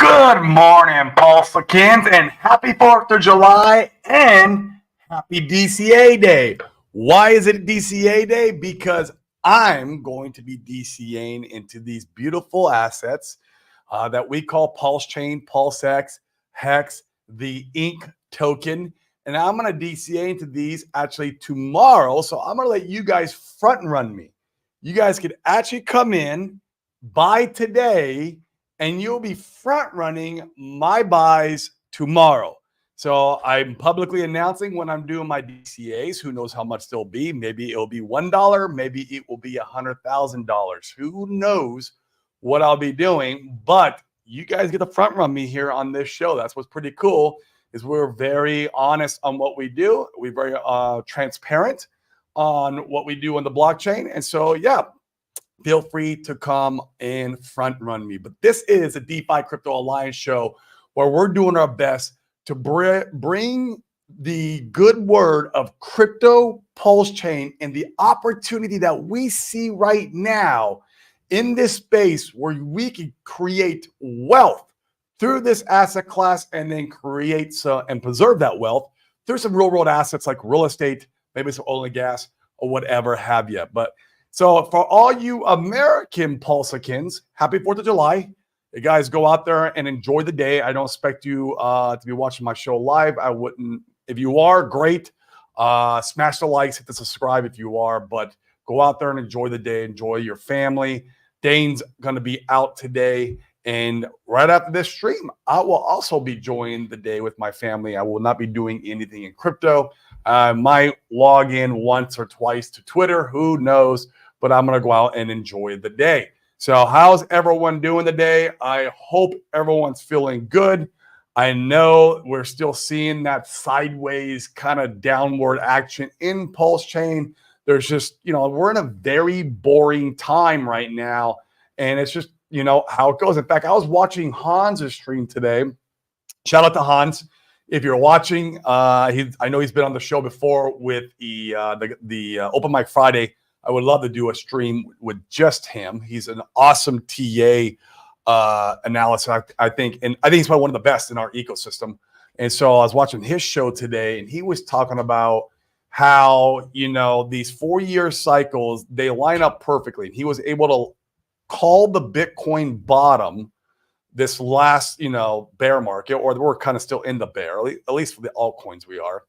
Good morning, Pulsicans, and happy 4th of July and happy DCA Day. Why is it DCA Day? Because I'm going to be DCAing into these beautiful assets that we call Pulse Chain, PulseX, Hex, the Ink token. And I'm going to DCA into these actually tomorrow. So I'm going to let you guys front run me. You guys could actually come in, buy today, and you'll be front running my buys tomorrow. So I'm publicly announcing when I'm doing my DCAs. Who knows how much they'll be? Maybe it'll be $1. Maybe it will be $100,000. Who knows what I'll be doing? But you guys get to front run me here on this show. That's what's pretty cool. Is we're very honest on what we do. We're very transparent on what we do on the blockchain. And so, yeah, feel free to come and front run me. But this is a DeFi Crypto Alliance show where we're doing our best to bring the good word of crypto pulse chain and the opportunity that we see right now in this space where we can create wealth through this asset class and then create and preserve that wealth through some real world assets like real estate, maybe some oil and gas or whatever have you. But so for all you American Pulsicans, happy 4th of July. You guys go out there and enjoy the day. I don't expect you to be watching my show live. I wouldn't. If you are, great. Smash the likes, hit the subscribe if you are. But go out there and enjoy the day. Enjoy your family. Dane's going to be out today. And right after this stream, I will also be joining the day with my family. I will not be doing anything in crypto. I might log in once or twice to Twitter. Who knows? But I'm going to go out and enjoy the day. So how's everyone doing today? I hope everyone's feeling good. I know we're still seeing that sideways kind of downward action in Pulse Chain. There's just, we're in a very boring time right now. And it's just, how it goes. In fact, I was watching Hans' stream today. Shout out to Hans. If you're watching, I know he's been on the show before with the Open Mic Friday. I would love to do a stream with just him. He's an awesome TA analysis, I think. And I think he's probably one of the best in our ecosystem. And so I was watching his show today, and he was talking about how, these 4-year cycles, they line up perfectly. He was able to call the Bitcoin bottom this last, bear market, or we're kind of still in the bear, at least for the altcoins we are.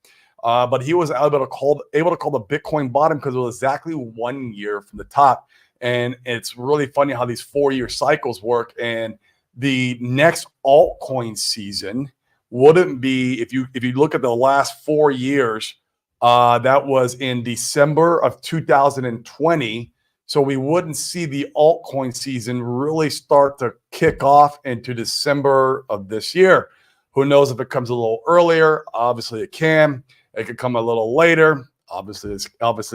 But he was able to call the Bitcoin bottom because it was exactly 1 year from the top. And it's really funny how these 4-year cycles work. And the next altcoin season wouldn't be, if you look at the last 4 years, that was in December of 2020. So we wouldn't see the altcoin season really start to kick off into December of this year. Who knows if it comes a little earlier? Obviously it can. It could come a little later. Obviously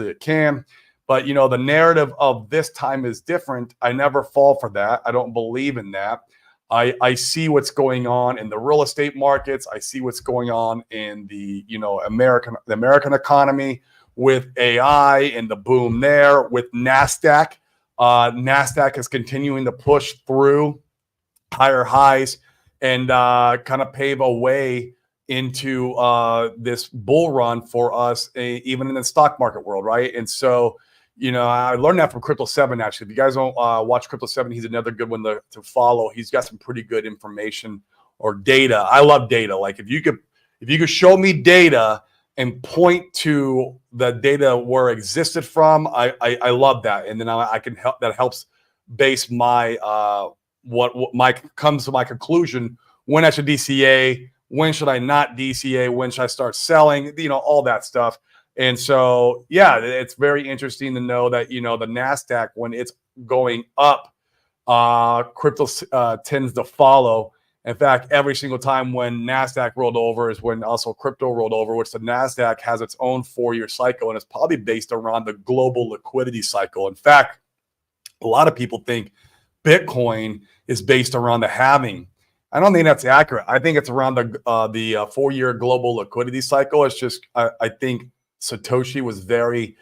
it can. But, the narrative of this time is different. I never fall for that. I don't believe in that. I see what's going on in the real estate markets. I see what's going on in the, American economy with AI and the boom there with NASDAQ. NASDAQ is continuing to push through higher highs and kind of pave a way into this bull run for us, even in the stock market world, right? And so, I learned that from Crypto 7, actually. If you guys don't watch Crypto 7, he's another good one to follow. He's got some pretty good information or data. I love data. Like if you could show me data and point to the data where it existed from, I love that. And then I can help. That helps base my comes to my conclusion when I should DCA, when should I not DCA, when should I start selling, all that stuff. And so, yeah, it's very interesting to know that, the NASDAQ, when it's going up, crypto tends to follow. In fact, every single time when NASDAQ rolled over is when also crypto rolled over, which the NASDAQ has its own 4-year cycle, and it's probably based around the global liquidity cycle. In fact, a lot of people think Bitcoin is based around the halving. I don't think that's accurate. I think it's around the 4-year global liquidity cycle. It's just, I think Satoshi was very,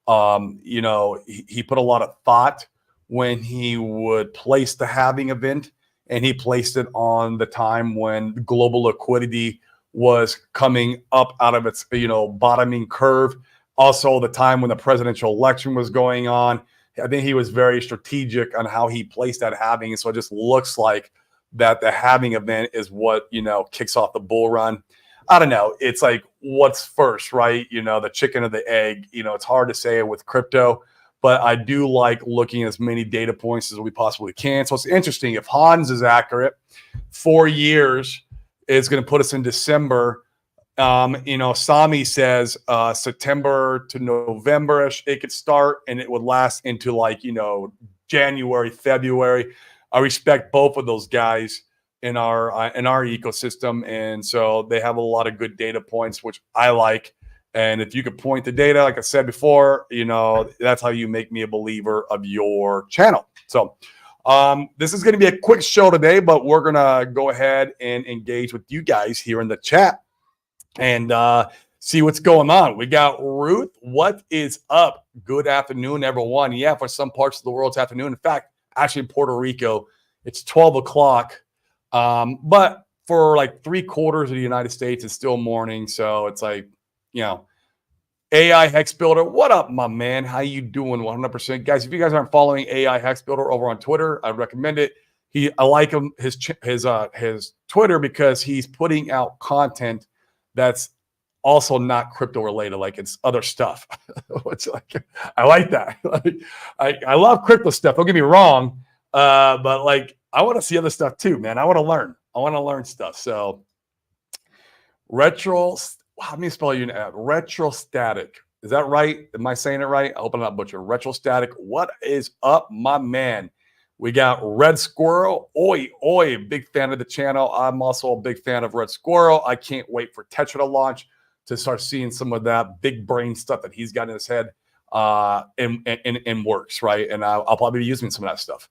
he put a lot of thought when he would place the halving event and he placed it on the time when global liquidity was coming up out of its, bottoming curve. Also, the time when the presidential election was going on. I think he was very strategic on how he placed that halving. So it just looks like that the halving event is what, kicks off the bull run. I don't know. It's like, what's first, right? The chicken or the egg. It's hard to say with crypto, but I do like looking at as many data points as we possibly can. So it's interesting. If Hans is accurate, 4 years is going to put us in December. Sami says September to November-ish it could start, and it would last into January, February. I respect both of those guys in our ecosystem, and so they have a lot of good data points, which I like. And if you could point the data, like I said before, that's how you make me a believer of your channel. So this is going to be a quick show today, but we're going to go ahead and engage with you guys here in the chat and see what's going on. We got Ruth. What is up? Good afternoon, everyone. Yeah, for some parts of the world, it's afternoon. In fact, actually in Puerto Rico, it's 12 o'clock. But for like 3/4 of the United States, it's still morning. So it's like, AI Hex Builder. What up, my man? How you doing? 100%. Guys, if you guys aren't following AI Hex Builder over on Twitter, I recommend it. I like him, his Twitter, because he's putting out content that's also not crypto related, like it's other stuff. Which, I like that. I love crypto stuff. Don't get me wrong, but I want to see other stuff too, man. I want to learn. I want to learn stuff. So, how do you spell your name? Retrostatic. Is that right? Am I saying it right? I hope I'm not butchering. Retrostatic. What is up, my man? We got Red Squirrel. Oi, big fan of the channel. I'm also a big fan of Red Squirrel. I can't wait for Tetra to launch to start seeing some of that big brain stuff that he's got in his head and works, right? And I'll probably be using some of that stuff.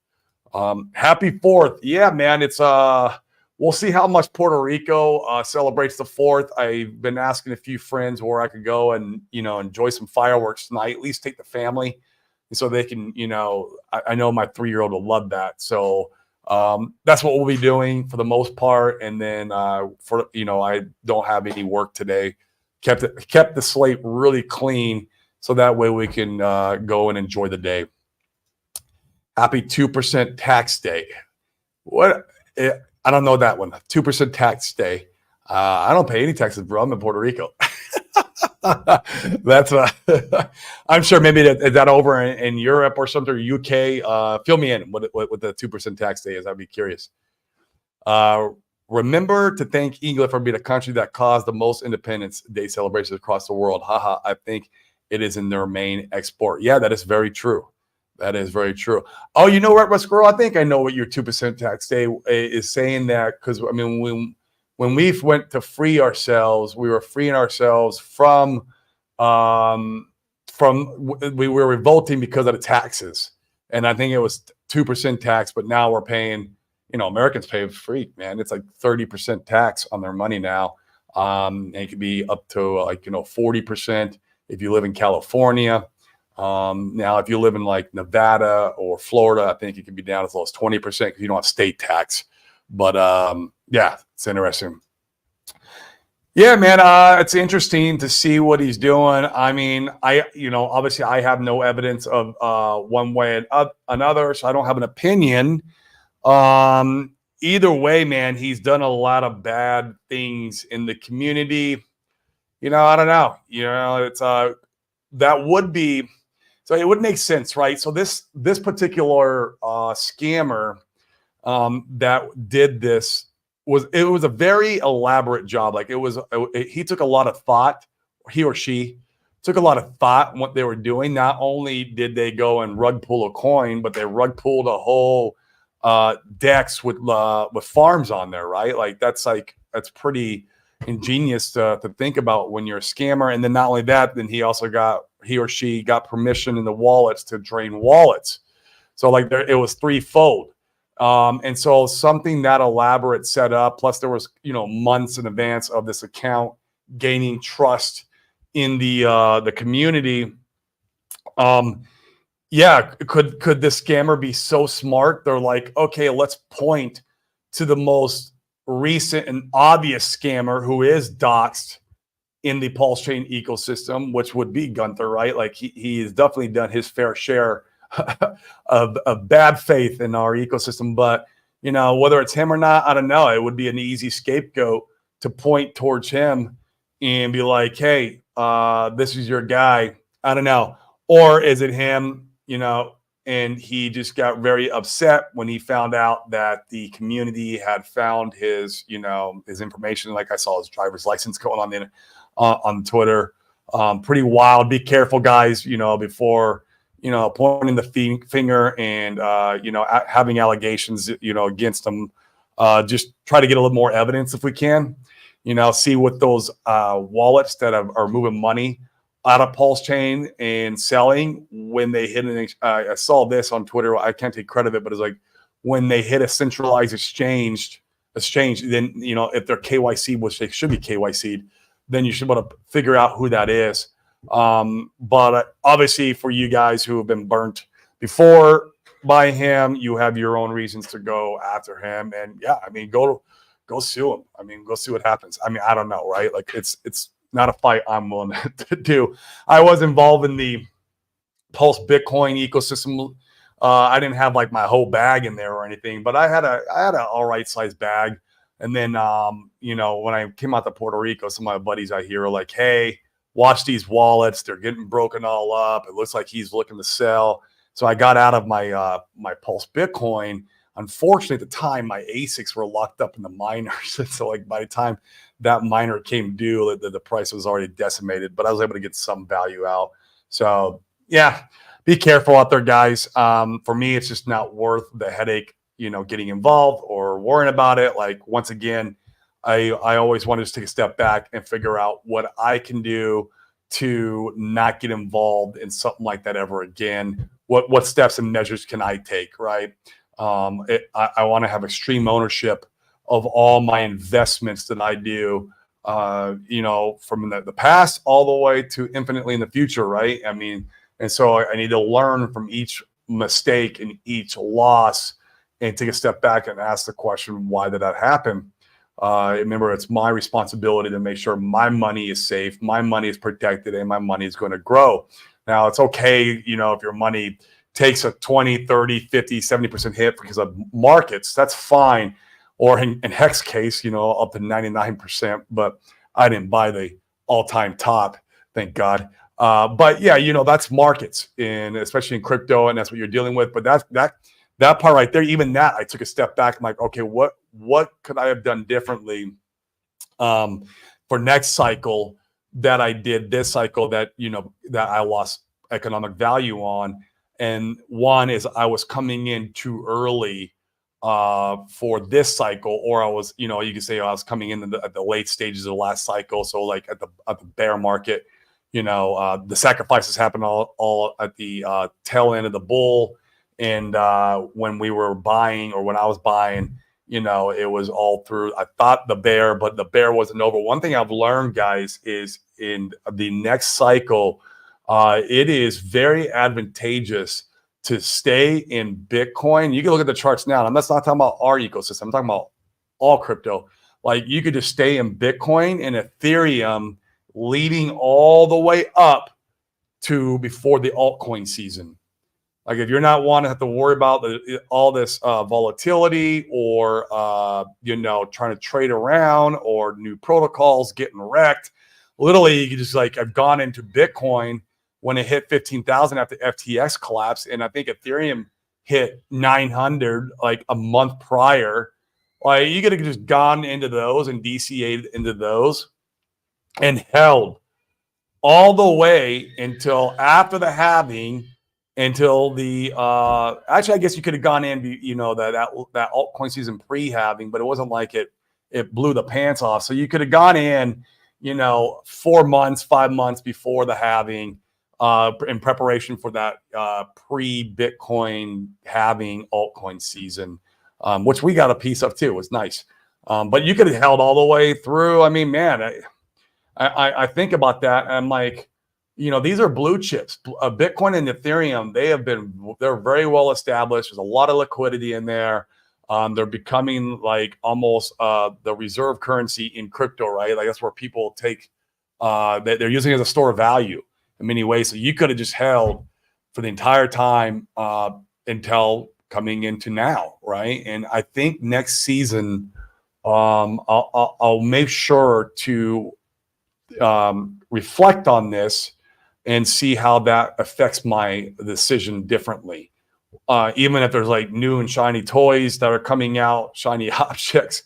Happy 4th. Yeah, man. It's we'll see how much Puerto Rico celebrates the 4th. I've been asking a few friends where I could go and, enjoy some fireworks tonight, at least take the family. So they can, I know my 3-year-old will love that. So that's what we'll be doing for the most part. And then I don't have any work today. Kept the slate really clean, so that way we can go and enjoy the day. Happy 2% tax day. What? I don't know that one. 2% tax day. I don't pay any taxes, bro. I'm in Puerto Rico. That's I'm sure maybe that over in Europe or something, or UK. Fill me in what the 2% tax day is. I'd be curious. Remember to thank England for being a country that caused the most Independence Day celebrations across the world. Haha, I think it is in their main export. Yeah, that is very true. That is very true. Oh, you know what, Squirrel? I think I know what your 2% tax day is saying that, because I mean, when we went to free ourselves, we were freeing ourselves from we were revolting because of the taxes, and I think it was 2% tax. But now we're paying, Americans pay free, man. It's like 30% tax on their money now. And it could be up to 40% if you live in California. Now, if you live in like Nevada or Florida, I think it can be down as low as 20% because you don't have state tax. But yeah, it's interesting. Yeah, man, it's interesting to see what he's doing. I mean, obviously I have no evidence of one way and another, so I don't have an opinion. Either way, man, he's done a lot of bad things in the community. I don't know. It's that would be. So it would make sense, right? So this particular scammer that did this was a very elaborate job. Like he took a lot of thought. He or she took a lot of thought in what they were doing. Not only did they go and rug pull a coin, but they rug pulled a whole DEX with farms on there, right? Like that's pretty ingenious to think about when you're a scammer. And then not only that, then he or she got permission in the wallets to drain wallets. So it was threefold. And so something that elaborate set up, plus there was, months in advance of this account gaining trust in the community. Yeah, could the scammer be so smart? They're like, okay, let's point to the most recent and obvious scammer who is doxxed in the Pulse Chain ecosystem, which would be Gunther, right? Like he has definitely done his fair share of bad faith in our ecosystem. But, you know, whether it's him or not, I don't know. It would be an easy scapegoat to point towards him and be like, hey, this is your guy. I don't know. Or is it him, you know, and he just got very upset when he found out that the community had found his, you know, his information. Like I saw his driver's license going on Twitter. Pretty wild. Be careful, guys, you know, before, you know, pointing the finger and, you know, having allegations, you know, against them. Just try to get a little more evidence if we can, you know, see what those wallets that are moving money out of Pulse Chain and selling when they hit an I saw this on Twitter. I can't take credit of it, but it's like when they hit a centralized exchange, then, you know, if they're KYC, which they should be KYC'd, then you should be able to figure out who that is. But obviously for you guys who have been burnt before by him, you have your own reasons to go after him. And yeah, I mean, go sue him. I mean, go see what happens. I mean, I don't know, right? Like it's not a fight I'm willing to do. I was involved in the Pulse Bitcoin ecosystem. I didn't have like my whole bag in there or anything, but I had a all right sized bag. And then, you know, when I came out to Puerto Rico, some of my buddies I hear are like, hey, watch these wallets. They're getting broken all up. It looks like he's looking to sell. So I got out of my my Pulse Bitcoin. Unfortunately, at the time, my ASICs were locked up in the miners. So like by the time that miner came due, the price was already decimated, but I was able to get some value out. So yeah, be careful out there, guys. For me, it's just not worth the headache, you know, getting involved or worrying about it. Like once again, I always want to just take a step back and figure out what I can do to not get involved in something like that ever again. What steps and measures can I take, right? I want to have extreme ownership of all my investments that I do, you know, from the past all the way to infinitely in the future, right? I mean, and so I need to learn from each mistake and each loss and take a step back and ask the question, why did that happen? Remember, it's my responsibility to make sure my money is safe, my money is protected, and my money is going to grow. Now, it's okay, you know, if your money takes a 20, 30, 50, 70% hit because of markets, that's fine. Or in Hex case, you know, up to 99%, but I didn't buy the all-time top, thank God. But yeah, you know, that's markets, and especially in crypto, and that's what you're dealing with. But that part right there, even that, I took a step back. I'm like, okay, what could I have done differently for next cycle that I did this cycle that, you know, that I lost economic value on? And one is I was coming in too early for this cycle, or I was, you know, you can say I was coming in at the late stages of the last cycle. So like at the bear market, you know, the sacrifices happened all at the tail end of the bull. And when we were buying, or when I was buying, you know, it was all through, I thought the bear, but the bear wasn't over. One thing I've learned, guys, is in the next cycle, it is very advantageous to stay in Bitcoin. You can look at the charts now. And that's not talking about our ecosystem. I'm talking about all crypto. Like you could just stay in Bitcoin and Ethereum leading all the way up to before the altcoin season. Like if you're not wanting to have to worry about all this volatility or, you know, trying to trade around or new protocols getting wrecked, literally you can just like, I've gone into Bitcoin when it hit 15,000 after FTX collapsed. And I think Ethereum hit 900 like a month prior. Like you could have just gone into those and DCA'd into those and held all the way until after the halving, until the actually I guess you could have gone in, you know, that altcoin season pre-halving, but it wasn't like it blew the pants off. So you could have gone in, you know, 4 months, 5 months before the halving, in preparation for that pre-Bitcoin halving altcoin season, which we got a piece of too. It was nice. But you could have held all the way through. I mean, man, I think about that and I'm like, you know, these are blue chips. Bitcoin and Ethereum, they're very well established. There's a lot of liquidity in there. They're becoming like almost the reserve currency in crypto, right? Like that's where people take, they're using it as a store of value in many ways. So you could have just held for the entire time until coming into now, right? And I think next season, I'll make sure to reflect on this and see how that affects my decision differently. Even if there's like new and shiny toys that are coming out, shiny objects,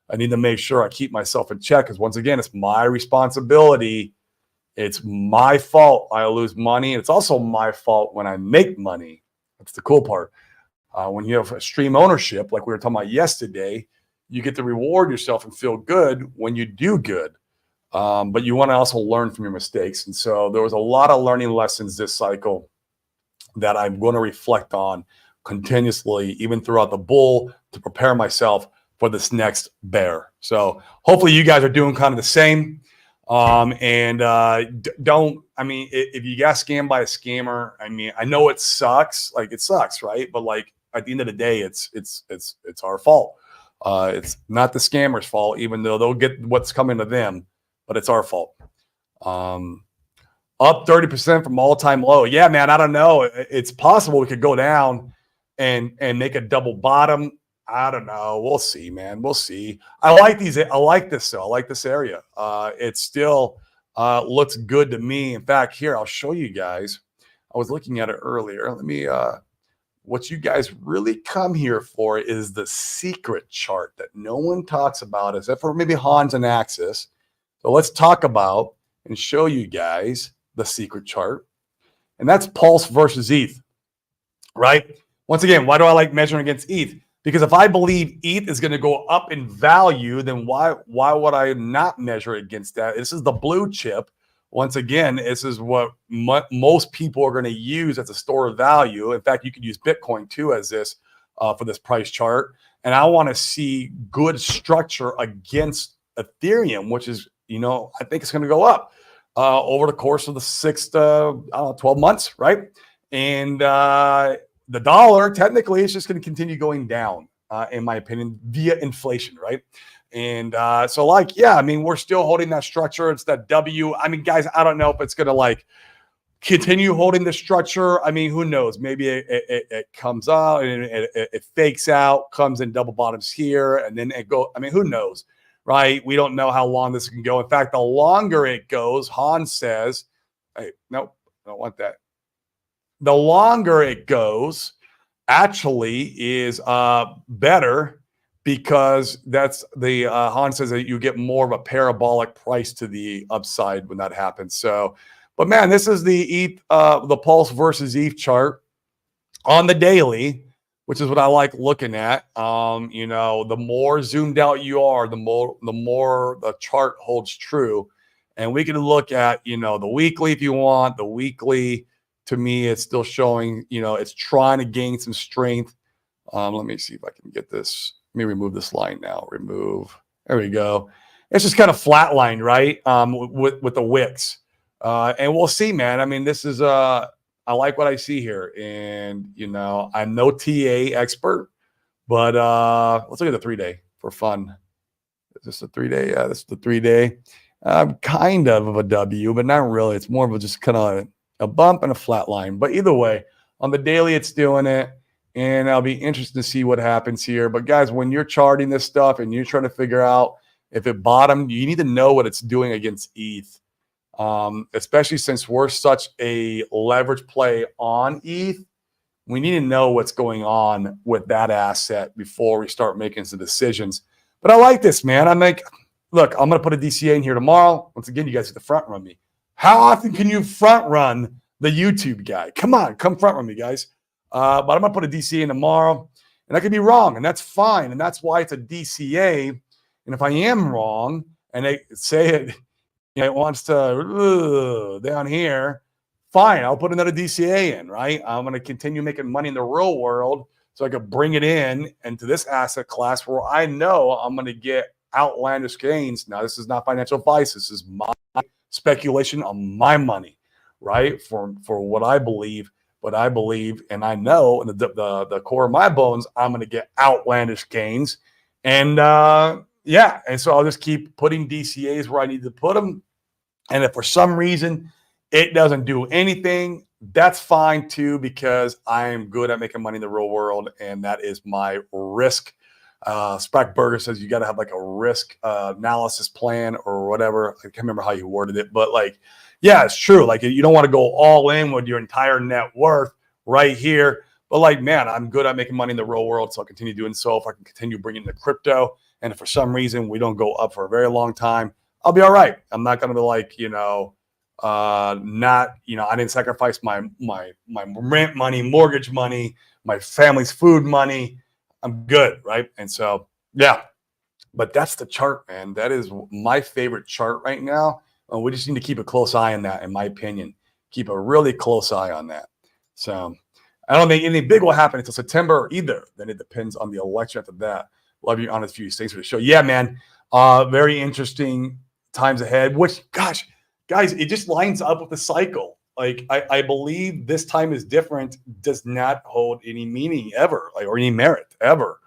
I need to make sure I keep myself in check because once again, it's my responsibility. It's my fault I lose money. It's also my fault when I make money. That's the cool part. When you have extreme ownership, like we were talking about yesterday, you get to reward yourself and feel good when you do good. But you want to also learn from your mistakes. And so there was a lot of learning lessons this cycle that I'm going to reflect on continuously, even throughout the bull, to prepare myself for this next bear. So hopefully you guys are doing kind of the same. Don't, I mean, if you got scammed by a scammer, I mean, I know it sucks, right? But like at the end of the day, it's our fault. It's not the scammer's fault, even though they'll get what's coming to them, but it's our fault. Up 30% from all-time low. Yeah, man, I don't know. It's possible we could go down and make a double bottom. I don't know. We'll see, man. We'll see. I like these. I like this, though. I like this area. It still looks good to me. In fact, here, I'll show you guys. I was looking at it earlier. Let me, what you guys really come here for is the secret chart that no one talks about, except for maybe Hans and Axis. So let's talk about and show you guys the secret chart. And that's Pulse versus ETH, right? Once again, why do I like measuring against ETH? Because if I believe ETH is going to go up in value, then why would I not measure against that? This is the blue chip. Once again, this is what most people are going to use as a store of value. In fact, you could use Bitcoin too as this for this price chart. And I want to see good structure against Ethereum, which is, you know, I think it's going to go up over the course of the 6 to 12 months, right? And the dollar technically is just going to continue going down, in my opinion, via inflation, right? And so, like, yeah, I mean, we're still holding that structure. It's that W. I mean, guys, I don't know if it's going to like continue holding the structure. I mean, who knows? Maybe it comes out and it fakes out, comes in double bottoms here, and then it go. I mean, who knows? Right? We don't know how long this can go. In fact, the longer it goes, Hans says, hey, nope, I don't want that. The longer it goes actually is better because that's the Hans says that you get more of a parabolic price to the upside when that happens. So, but man, this is the ETH, the Pulse versus ETH chart on the daily, which is what I like looking at. You know, the more zoomed out you are, the more the chart holds true. And we can look at, you know, the weekly if you want. The weekly, to me, it's still showing, you know, it's trying to gain some strength. Let me see if I can get this. Let me remove this line now. Remove. There we go. It's just kind of flatlined, right? With the wicks. And we'll see, man. I mean, this is I like what I see here. And, you know, I'm no TA expert, but let's look at the 3-day for fun. Is this a 3-day? Yeah, this is the 3-day. Kind of a W, but not really. It's more of a just kind of a bump and a flat line. But either way, on the daily, it's doing it. And I'll be interested to see what happens here. But guys, when you're charting this stuff and you're trying to figure out if it bottomed, you need to know what it's doing against ETH. Especially since we're such a leverage play on ETH, we need to know what's going on with that asset before we start making some decisions. But I like this, man. I'm like, look, I'm going to put a DCA in here tomorrow. Once again, you guys get to front run me. How often can you front run the YouTube guy? Come on, come front run me, guys. But I'm going to put a DCA in tomorrow, and I could be wrong, and that's fine. And that's why it's a DCA. And if I am wrong, and they say it, it wants to down here, fine, I'll put another DCA in, right? I'm going to continue making money in the real world so I could bring it in into this asset class where I know I'm going to get outlandish gains. Now, this is not financial advice. This is my speculation on my money, right? For what I believe but I believe and I know in the core of my bones, I'm going to get outlandish gains. And yeah, and so I'll just keep putting DCAs where I need to put them. And if for some reason it doesn't do anything, that's fine too, because I'm good at making money in the real world, and that is my risk. Sprackberger says you got to have like a risk analysis plan or whatever. I can't remember how you worded it, but like, yeah, it's true. Like you don't want to go all in with your entire net worth right here. But like, man, I'm good at making money in the real world, so I'll continue doing so. If I can continue bringing the crypto, and if for some reason we don't go up for a very long time, I'll be all right. I'm not going to be like, not, I didn't sacrifice my rent money, mortgage money, my family's food money. I'm good, right? And so, yeah, but that's the chart, man. That is my favorite chart right now. We just need to keep a close eye on that, in my opinion. Keep a really close eye on that. So I don't think anything big will happen until September either. Then it depends on the election after that. Love your honest views. Thanks for the show. Yeah, man. Very interesting times ahead, which, gosh, guys, it just lines up with the cycle. Like, I believe this time is different does not hold any meaning ever, like, or any merit ever.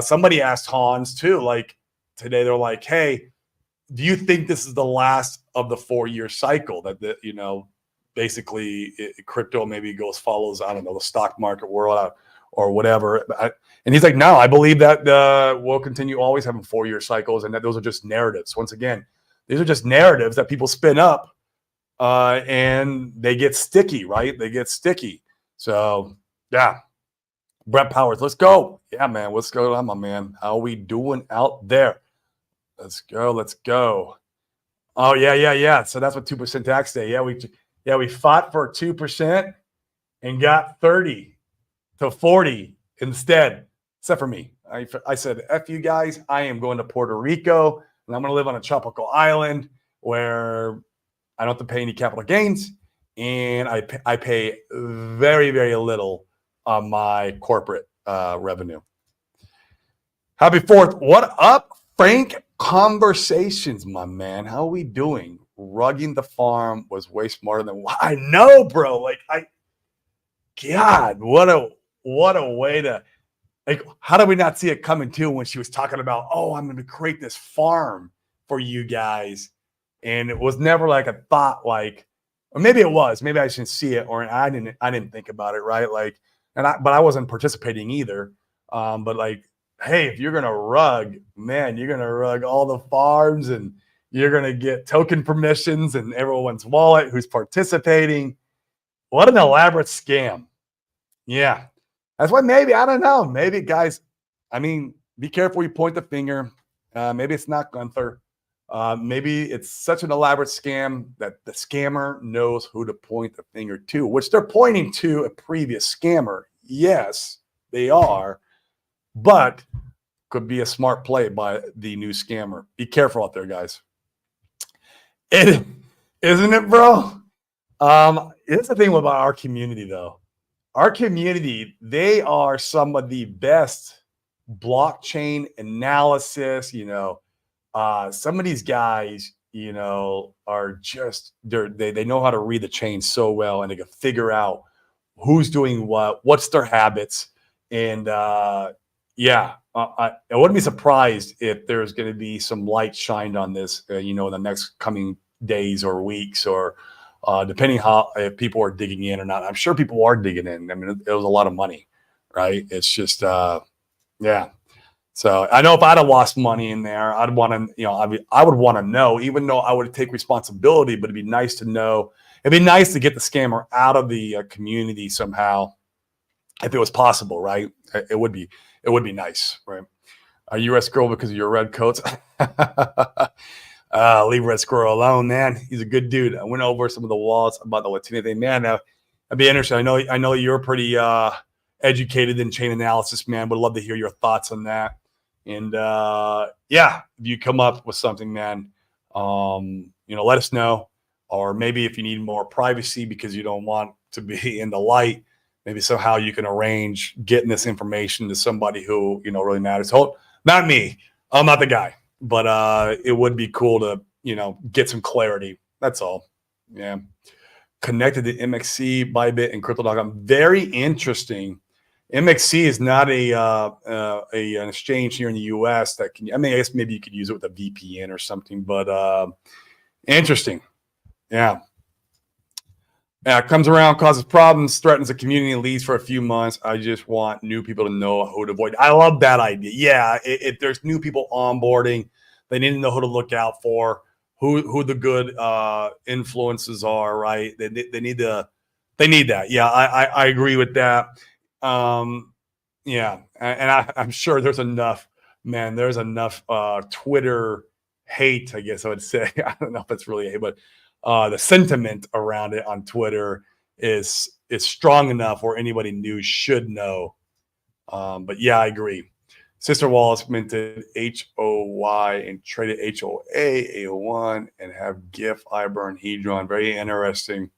Somebody asked Hans too, like today, they're like, hey, do you think this is the last of the 4-year cycle that basically crypto maybe follows, I don't know, the stock market world or whatever. And he's like, no, I believe that we'll continue always having 4-year cycles, and that those are just narratives. Once again, these are just narratives that people spin up, and they get sticky, right? They get sticky. So, yeah. Brett Powers, let's go. Yeah, man, what's going on, my man? How are we doing out there? Let's go. Let's go. Oh, yeah. So that's what 2% tax day. Yeah, we fought for 2% and got 30 to 40 instead, except for me. I said, F you guys, I am going to Puerto Rico, and I'm going to live on a tropical island where I don't have to pay any capital gains, and I pay very, very little on my corporate revenue. Happy 4th. What up, Frank Conversations, my man? How are we doing? Rugging the farm was way smarter than I know, bro. Like, God, what a way to, like, how did we not see it coming too when she was talking about, oh, I'm going to create this farm for you guys. And it was never like a thought, like, or maybe it was, maybe I shouldn't see it, or I didn't think about it. Right. Like, but I wasn't participating either. But like, hey, if you're going to rug, man, you're going to rug all the farms, and you're going to get token permissions and everyone's wallet who's participating. What an elaborate scam. Yeah. That's why maybe, I don't know, maybe, guys, I mean, be careful you point the finger. Maybe it's not Gunther. Maybe it's such an elaborate scam that the scammer knows who to point the finger to, which they're pointing to a previous scammer. Yes, they are, but could be a smart play by the new scammer. Be careful out there, guys. Isn't it, bro? Here's the thing about our community, though. Our community, they are some of the best blockchain analysis. Some of these guys, are just, they know how to read the chain so well, and they can figure out who's doing what's their habits. And I wouldn't be surprised if there's going to be some light shined on this, in the next coming days or weeks, or depending if people are digging in or not. I'm sure people are digging in. I mean, it was a lot of money, right? It's just, yeah. So I know if I'd have lost money in there, I'd want to, I would want to know, even though I would take responsibility, but it'd be nice to know. It'd be nice to get the scammer out of the community somehow, if it was possible, right? It would be nice, right? A U.S. girl because of your red coats. Leave Red Squirrel alone, man. He's a good dude. I went over some of the walls about the Latina thing, man. That'd be interesting. I know you're pretty educated in chain analysis, man. Would love to hear your thoughts on that. And if you come up with something, man, let us know. Or maybe if you need more privacy because you don't want to be in the light, maybe somehow you can arrange getting this information to somebody who really matters. Not me. I'm not the guy. But it would be cool to, get some clarity. That's all. Yeah. connected to MXC, Bybit, and Crypto.com. Very interesting. MXC is not an exchange here in the U.S. that can. I mean, I guess maybe you could use it with a VPN or something, but interesting. Yeah. Yeah, it comes around, causes problems, threatens the community, and leaves for a few months. I just want new people to know who to avoid. I love that idea. Yeah, if there's new people onboarding, they need to know who to look out for, who the good influences are, right? They need that. Yeah, I agree with that. Yeah, and I'm sure there's enough, man. There's enough Twitter hate, I guess I would say. I don't know if it's really hate, but the sentiment around it on Twitter is strong enough where anybody new should know. But yeah, I agree. Sister Wallace minted HOY and traded HOA, AO1, and have GIF, IBER, Hedron. Very interesting.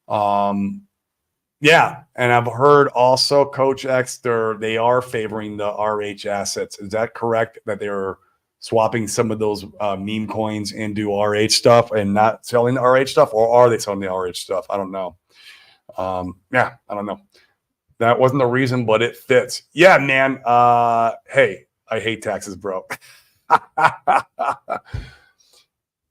Yeah, and I've heard also, Coach X, they are favoring the RH assets. Is that correct? That they're swapping some of those meme coins into RH stuff and not selling the RH stuff, or are they selling the RH stuff? I don't know. Yeah, I don't know. That wasn't the reason, but it fits. Yeah, man. Hey, I hate taxes, bro.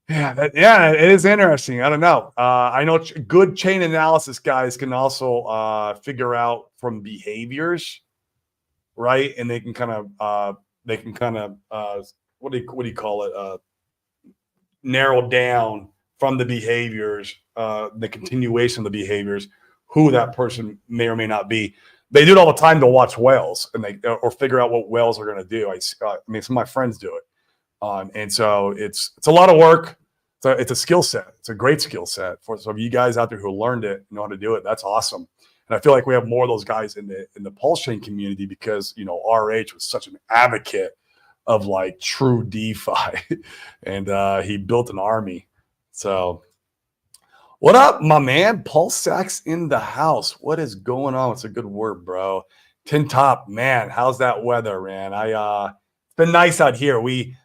Yeah, it is interesting. I don't know. I know good chain analysis guys can also figure out from behaviors, right? And they can kind of what do you call it? Narrow down from the behaviors, the continuation of the behaviors, who that person may or may not be. They do it all the time to watch whales, and or figure out what whales are going to do. I mean, some of my friends do it. And so it's a lot of work. It's a skill set. It's a great skill set for some of you guys out there who learned it, know how to do it. That's awesome. And I feel like we have more of those guys in the Pulse Chain community because, RH was such an advocate of like true DeFi, and he built an army. So what up, my man? Pulse Sacks in the house. What is going on? It's a good word, bro. Tin Top, man. How's that weather, man? It's been nice out here. We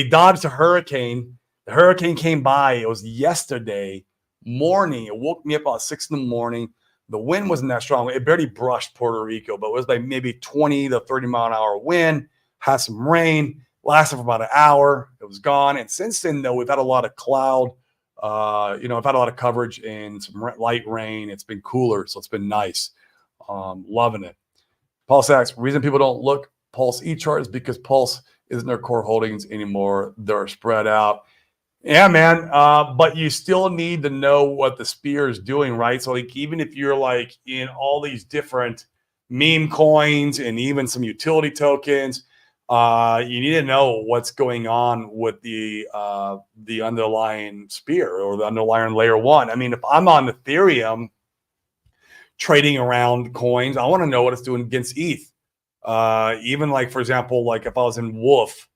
dodged a hurricane. The hurricane came by. It was yesterday morning. It woke me up about 6 in the morning. The wind wasn't that strong. It barely brushed Puerto Rico, but it was like maybe 20 to 30 mile an hour wind. Had some rain. Lasted for about an hour. It was gone. And since then, though, we've had a lot of cloud. I've had a lot of coverage and some light rain. It's been cooler, so it's been nice. Loving it. Pulse X, reason people don't look Pulse E-chart is because Pulse isn't their core holdings anymore. They're spread out. Yeah, man. But you still need to know what the spear is doing, right? So like, even if you're like in all these different meme coins and even some utility tokens, you need to know what's going on with the underlying spear or the underlying layer one. I mean, if I'm on Ethereum trading around coins, I want to know what it's doing against ETH. Even like, for example, like if I was in Wolf,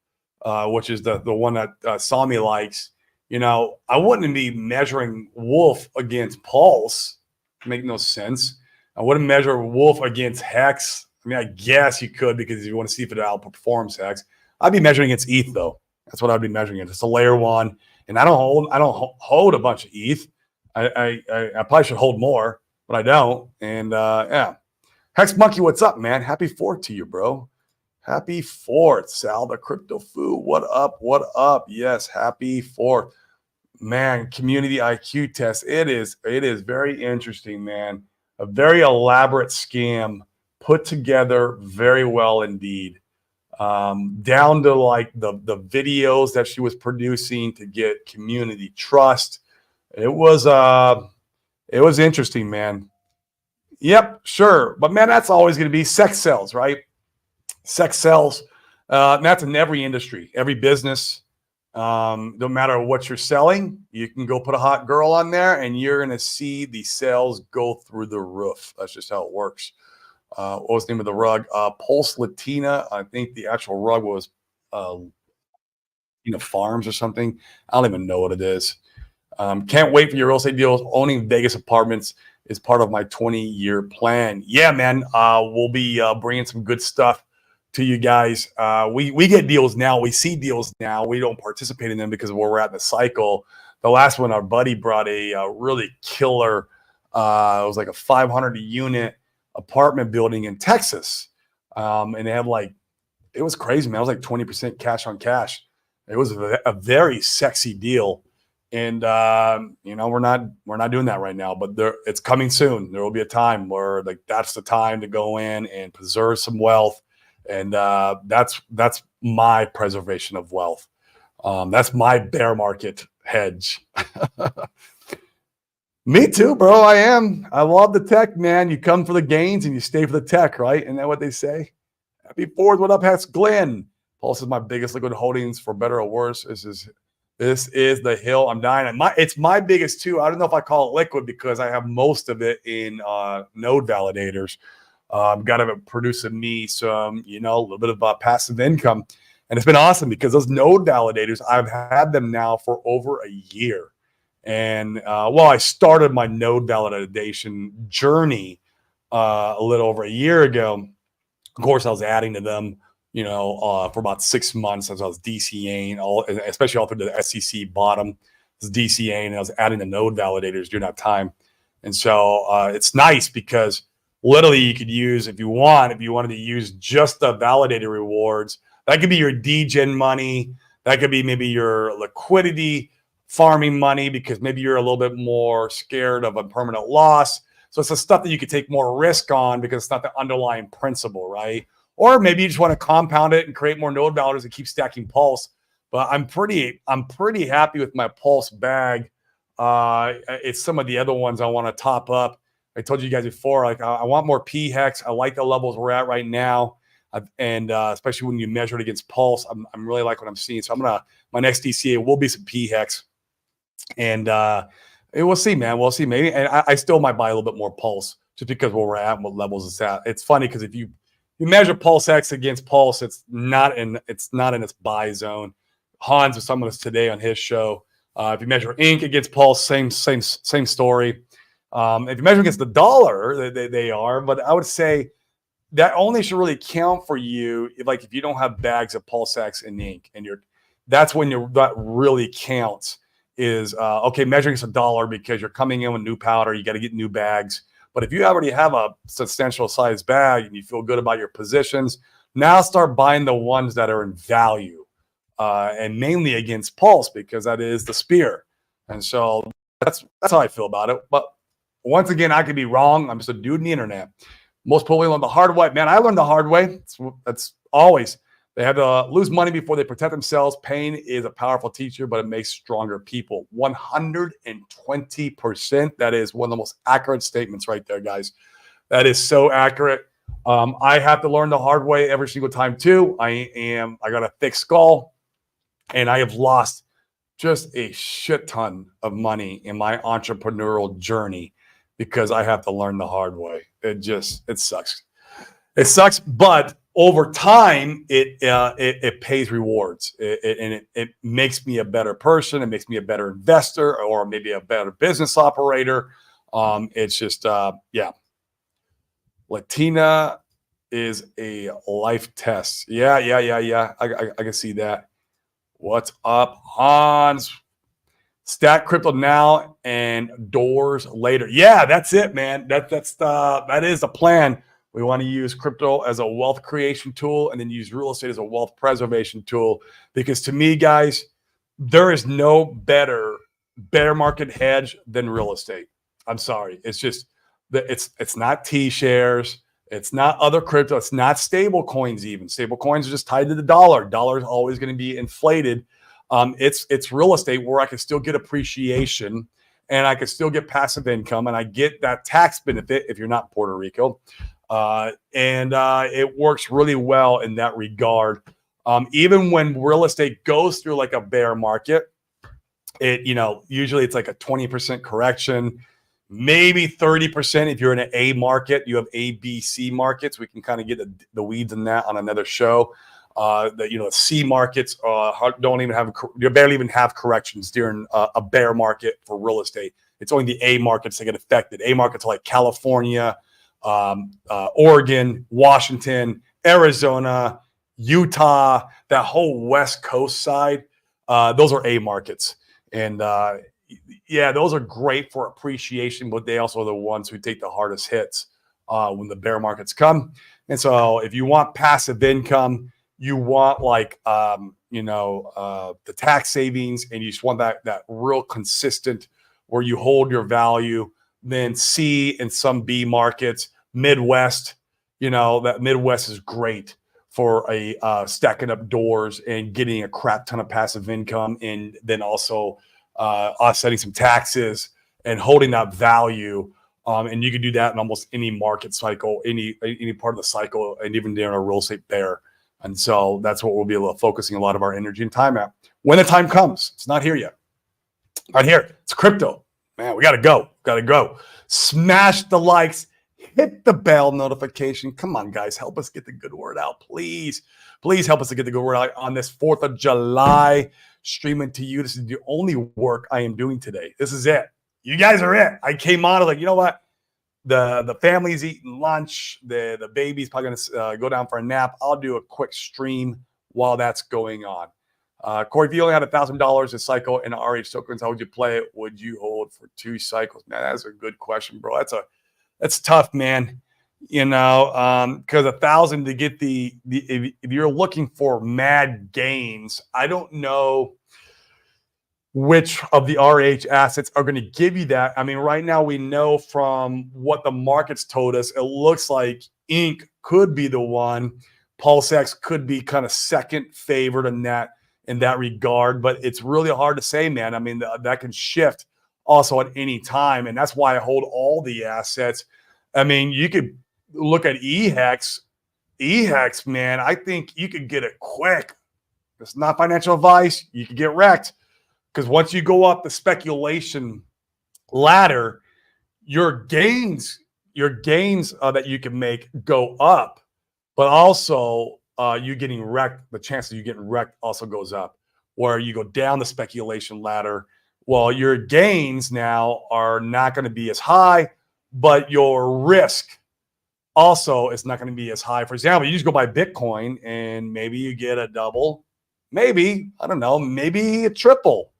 which is the one that Sami likes, I wouldn't be measuring Wolf against Pulse. Make no sense. I wouldn't measure Wolf against Hex. I mean, I guess you could because you want to see if it outperforms Hex. I'd be measuring against ETH though. That's what I'd be measuring it. It's a layer one, and I don't hold a bunch of ETH. I probably should hold more, but I don't. And yeah, Hex Monkey, what's up, man? Happy 4th to you, bro. Happy 4th, Sal the Crypto Foo. What up? What up? Yes, happy 4th. Man, community IQ test. It is very interesting, man. A very elaborate scam put together very well indeed. Down to like the videos that she was producing to get community trust. It was interesting, man. Yep, sure. But man, that's always going to be sex sells, right? Sex sells. That's in every industry, every business. No matter what you're selling, you can go put a hot girl on there and you're going to see the sales go through the roof. That's just how it works. What was the name of the rug? Pulse Latina. I think the actual rug was, Farms or something. I don't even know what it is. Can't wait for your real estate deals. Owning Vegas apartments is part of my 20-year plan. Yeah, man. We'll be bringing some good stuff to you guys. We get deals now. We see deals now. We don't participate in them because of where we're at in the cycle. The last one, our buddy brought a really killer. It was like a 500 unit apartment building in Texas, and they had like, it was crazy, man. It was like 20% cash on cash. It was a very sexy deal, and you know, we're not doing that right now. But it's coming soon. There will be a time where like that's the time to go in and preserve some wealth, and that's my preservation of wealth. That's my bear market hedge. Me too, bro. I am. I love the tech, man. You come for the gains and you stay for the tech, right? Isn't that what they say? Happy Fourth. What up, Hats Glenn? Pulse is my biggest liquid holdings, for better or worse. This is the hill I'm dying at. It's my biggest too. I don't know if I call it liquid because I have most of it in node validators. Got to producing me some, you know, a little bit of passive income. And it's been awesome because those node validators, I've had them now for over a year. And I started my node validation journey a little over a year ago. Of course, I was adding to them, you know, for about 6 months as I was DCAing, especially all through the SEC bottom, was DCAing, and I was adding the node validators during that time. And so it's nice because literally you could use, if you wanted to use just the validator rewards, that could be your degen money, that could be maybe your liquidity farming money because maybe you're a little bit more scared of a permanent loss. So it's the stuff that you could take more risk on because it's not the underlying principle, right? Or maybe you just want to compound it and create more node validators and keep stacking Pulse. But I'm pretty happy with my Pulse bag. It's some of the other ones I want to top up. I told you guys before, like I want more P hex. I like the levels we're at right now, and especially when you measure it against Pulse, I'm really like what I'm seeing. So my next DCA will be some P hex. And we'll see, man. We'll see. Maybe, and I still might buy a little bit more Pulse just because where we're at and what levels it's at. It's funny because if you measure Pulse X against Pulse, it's not in its buy zone. Hans was talking about this today on his show. If you measure Inc against Pulse, same story. If you measure against the dollar, they are. But I would say that only should really count for you if you don't have bags of Pulse X and Inc, and that's when that really counts. Is okay, measuring against a dollar because you're coming in with new powder, you got to get new bags. But if you already have a substantial size bag and you feel good about your positions, now start buying the ones that are in value, and mainly against Pulse because that is the spear. And so that's how I feel about it. But once again, I could be wrong. I'm just a dude in the internet. Most probably learn the hard way. Man, I learned the hard way. That's always. They have to lose money before they protect themselves. Pain is a powerful teacher, but it makes stronger people. 120%. That is one of the most accurate statements right there, guys. That is so accurate. I have to learn the hard way every single time too. I got a thick skull, and I have lost just a shit ton of money in my entrepreneurial journey because I have to learn the hard way. It sucks. It sucks, but over time, it pays rewards, and it makes me a better person. It makes me a better investor, or maybe a better business operator. It's just, yeah. Latina is a life test. Yeah. I can see that. What's up, Hans? Stack crypto now and doors later. Yeah, that's it, man. That is the plan. We want to use crypto as a wealth creation tool and then use real estate as a wealth preservation tool. Because to me, guys, there is no better bear market hedge than real estate. I'm sorry. It's just that it's not T-shares. It's not other crypto. It's not stable coins even. Stable coins are just tied to the dollar. Dollar is always going to be inflated. It's real estate where I can still get appreciation and I can still get passive income and I get that tax benefit if you're not in Puerto Rico. And it works really well in that regard. Even when real estate goes through like a bear market, usually it's like a 20% correction, maybe 30% if you're in an A market. You have A, B, C markets. We can kind of get the weeds in that on another show. The C markets barely even have corrections during a bear market for real estate. It's only the A markets that get affected. A markets like California, Oregon, Washington, Arizona, Utah, that whole West Coast side, those are A markets. And yeah, those are great for appreciation, but they also are the ones who take the hardest hits when the bear markets come. And so if you want passive income, you want like, the tax savings, and you just want that real consistent where you hold your value, then C and some B markets, Midwest, that Midwest is great for a stacking up doors and getting a crap ton of passive income, and then also offsetting some taxes and holding that value. And you can do that in almost any market cycle, any part of the cycle, and even during a real estate bear. And so that's what we'll be able to focusing a lot of our energy and time at when the time comes. It's not here yet. Right here. It's crypto. Man, we got to go. Got to go. Smash the likes. Hit the bell notification. Come on, guys. Help us get the good word out. Please. Please help us to get the good word out on this 4th of July. Streaming to you. This is the only work I am doing today. This is it. You guys are it. I came on like, you know what? The family's eating lunch. The baby's probably going to go down for a nap. I'll do a quick stream while that's going on. Corey, if you only had $1,000 a cycle in RH tokens, how would you play it? Would you hold for 2 cycles? Man, that's a good question, bro. That's tough, man. Because 1,000 to get if you're looking for mad gains, I don't know which of the RH assets are going to give you that. I mean, right now we know from what the markets told us, it looks like Inc. could be the one. PulseX could be kind of second favored in that regard, but it's really hard to say, man. I mean, that can shift also at any time, and that's why I hold all the assets. I mean, you could look at EHEX. EHEX, man, I think you could get it quick. It's not financial advice. You could get wrecked. Because once you go up the speculation ladder, your gains that you can make go up, but also you getting wrecked, the chances of you getting wrecked also goes up. Where you go down the speculation ladder, well, your gains now are not going to be as high, but your risk also is not going to be as high. For example, you just go buy Bitcoin and maybe you get a double, maybe, I don't know, maybe a triple.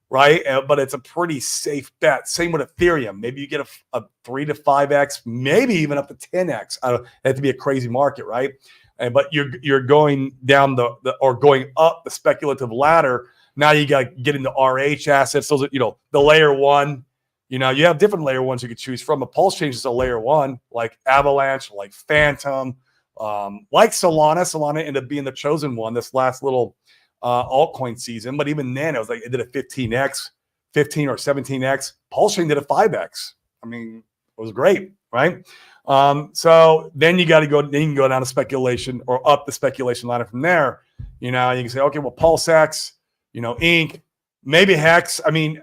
Right. But it's a pretty safe bet. Same with Ethereum. Maybe you get a 3 to 5x, maybe even up to 10x. It had to be a crazy market. Right. But you're going down or going up the speculative ladder. Now you got to get into RH assets. Those are, the layer one, you have different layer ones you could choose from. A Pulse Change is a layer one, like Avalanche, like Phantom, like Solana. Solana ended up being the chosen one this last little altcoin season, but even then it was like it did a 15x, 15 or 17x. Pulse Chain did a 5x. I mean, it was great, right? So then you got to go. Then you can go down to speculation or up the speculation ladder from there. You can say, okay, well, PulseX, Inc, maybe Hex. I mean,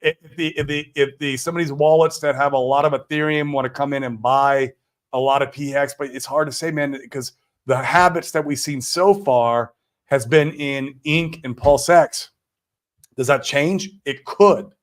if some of these wallets that have a lot of Ethereum want to come in and buy a lot of PHEX, but it's hard to say, man, because the habits that we've seen so far has been in Inc and PulseX. Does that change? It could.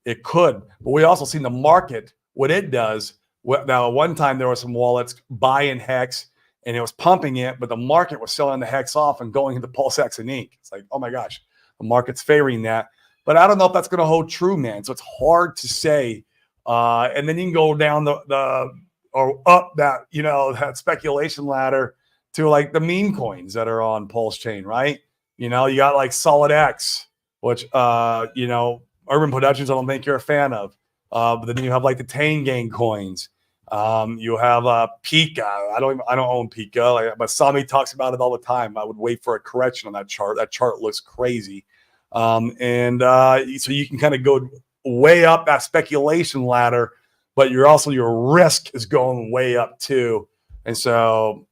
It could. But we also seen the market, what it does. Now, one time there were some wallets buying Hex and it was pumping it, but the market was selling the Hex off and going into PulseX and Inc. It's like, oh my gosh, the market's favoring that. But I don't know if that's going to hold true, man. So it's hard to say. And then you can go down or up that, that speculation ladder to like the meme coins that are on Pulse Chain, right? You got like SolidX, which, Urban Productions, I don't think you're a fan of. But then you have like the Tane Gang coins. You have Pika. I don't own Pika, but Sami talks about it all the time. I would wait for a correction on that chart. That chart looks crazy. So you can kind of go way up that speculation ladder, but your risk is going way up too. And so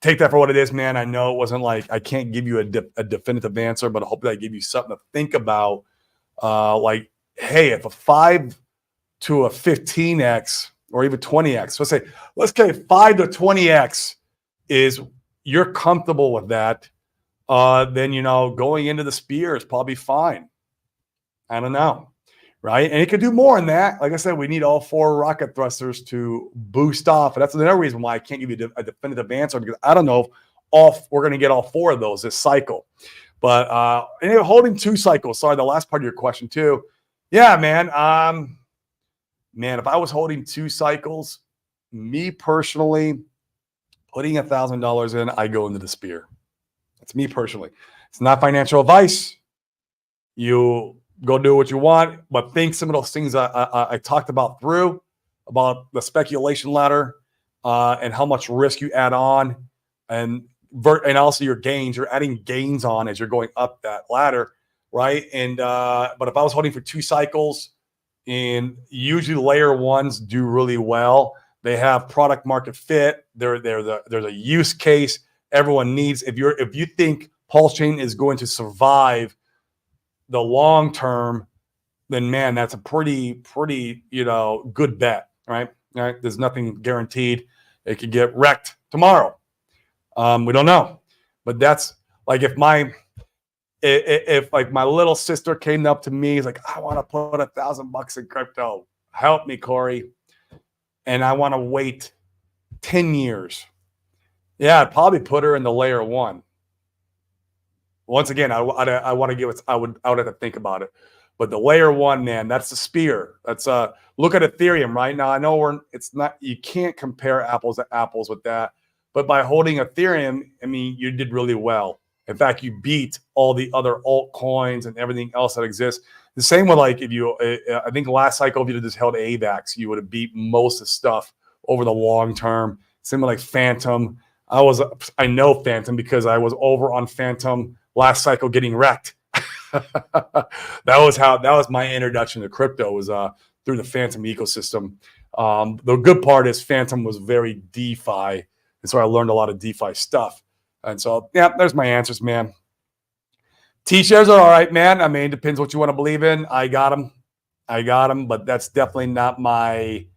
take that for what it is, man. I know it wasn't like I can't give you a definitive answer, but I hope that I give you something to think about. Like, hey, if a 5 to a 15x or even 20x, let's say 5 to 20x is you're comfortable with that, then going into the spear is probably fine. I don't know. right? And it could do more than that. Like I said, we need all 4 rocket thrusters to boost off. And that's another reason why I can't give you a definitive answer, because I don't know if we're going to get all 4 of those this cycle. But anyway, holding 2 cycles. Sorry, the last part of your question too. Yeah, man. Man, if I was holding 2 cycles, me personally, putting $1,000 in, I go into the spear. That's me personally. It's not financial advice. You go do what you want, but think some of those things I talked about about the speculation ladder and how much risk you add on, and also your gains. You're adding gains on as you're going up that ladder, right? And but if I was holding for 2 cycles, and usually layer ones do really well. They have product market fit. There's a use case everyone needs. If you think Pulse Chain is going to survive the long term, then man, that's a pretty good bet, right? All right. There's nothing guaranteed. It could get wrecked tomorrow. We don't know, but that's like if like my little sister came up to me, is like, I want to put $1,000 in crypto. Help me, Corey. And I want to wait 10 years. Yeah, I'd probably put her in the layer 1. Once again, I want to give it. I would have to think about it. But the layer 1, man, that's the spear. That's look at Ethereum right now. I know it's not. You can't compare apples to apples with that. But by holding Ethereum, I mean, you did really well. In fact, you beat all the other altcoins and everything else that exists. The same with like if you, I think last cycle, if you just held AVAX, you would have beat most of the stuff over the long term. Same with like Phantom. I know Phantom because I was over on Phantom last cycle getting wrecked. that was my introduction to crypto, was through the Phantom ecosystem. The good part is Phantom was very DeFi, and so I learned a lot of DeFi stuff. And so, yeah, there's my answers, man. T-shares are all right, man. I mean, it depends what you want to believe in. I got them, but that's definitely not my,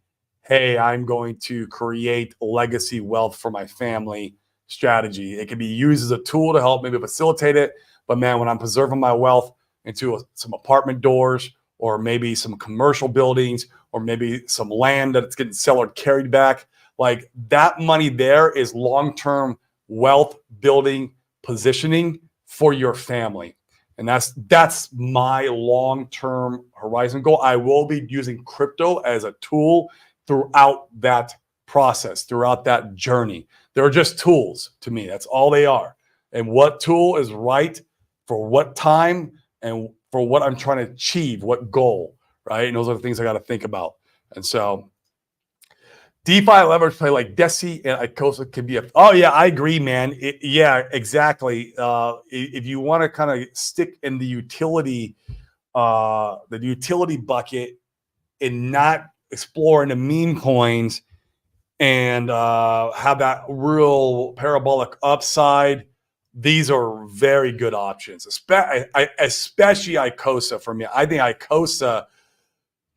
hey, I'm going to create legacy wealth for my family strategy. It can be used as a tool to help maybe facilitate it. But man, when I'm preserving my wealth into some apartment doors, or maybe some commercial buildings, or maybe some land that's getting sold or carried back, like that money there is long-term wealth building positioning for your family. And that's my long-term horizon goal. I will be using crypto as a tool throughout that process, throughout that journey. They're just tools to me. That's all they are. And what tool is right for what time and for what I'm trying to achieve, what goal, right? And those are the things I got to think about. And so DeFi leverage play like DESI and ICOSA can be oh yeah, I agree, man. Yeah, exactly. If you want to kind of stick in the utility bucket and not explore the meme coins and have that real parabolic upside, these are very good options, especially ICOSA for me. I think ICOSA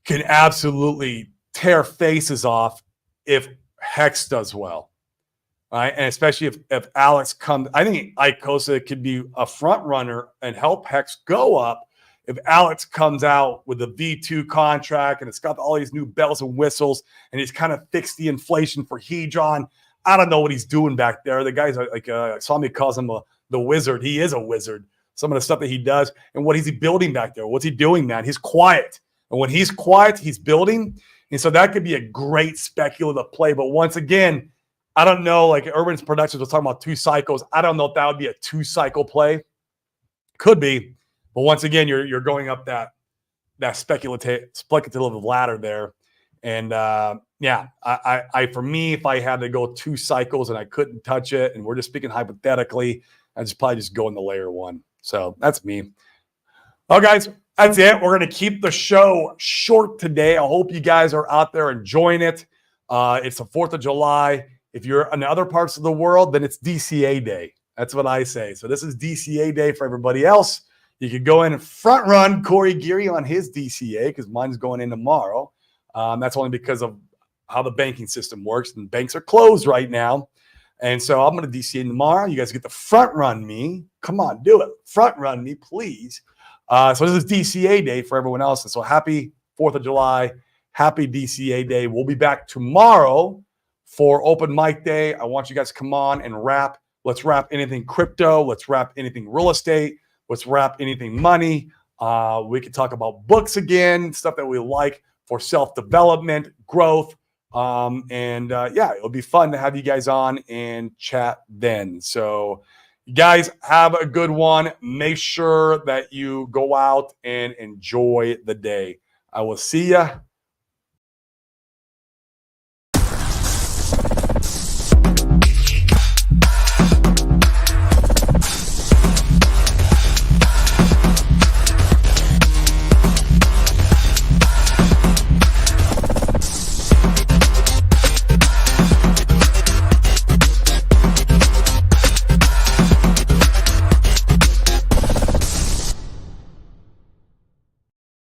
can absolutely tear faces off if Hex does well, right? And especially if Alex comes, I think ICOSA could be a front runner and help Hex go up if Alex comes out with a V2 contract and it's got all these new bells and whistles and he's kind of fixed the inflation for Hedron. I don't know what he's doing back there. The guy's like, somebody calls him the wizard. He is a wizard. Some of the stuff that he does and what is he building back there? What's he doing, man? He's quiet. And when he's quiet, he's building. And so that could be a great speculative play. But once again, I don't know, like Urban's Productions was talking about 2 cycles. I don't know if that would be a 2-cycle play. Could be. But once again, you're going up that speculative ladder there. And yeah, I for me, if I had to go 2 cycles and I couldn't touch it, and we're just speaking hypothetically, I'd probably just go in the layer 1. So that's me. Well, guys, that's it. We're going to keep the show short today. I hope you guys are out there enjoying it. It's the 4th of July. If you're in other parts of the world, then it's DCA Day. That's what I say. So this is DCA Day for everybody else. You could go in and front run Corey Geary on his DCA because mine's going in tomorrow. That's only because of how the banking system works, and banks are closed right now. And so I'm going to DCA tomorrow. You guys get to front run me. Come on, do it. Front run me, please. So this is DCA Day for everyone else. And so happy 4th of July. Happy DCA Day. We'll be back tomorrow for open mic day. I want you guys to come on and rap. Let's rap anything crypto. Let's rap anything real estate. Let's rap anything money. We can talk about books again, stuff that we like for self-development, growth. Yeah, it'll be fun to have you guys on and chat then. So you guys have a good one. Make sure that you go out and enjoy the day. I will see you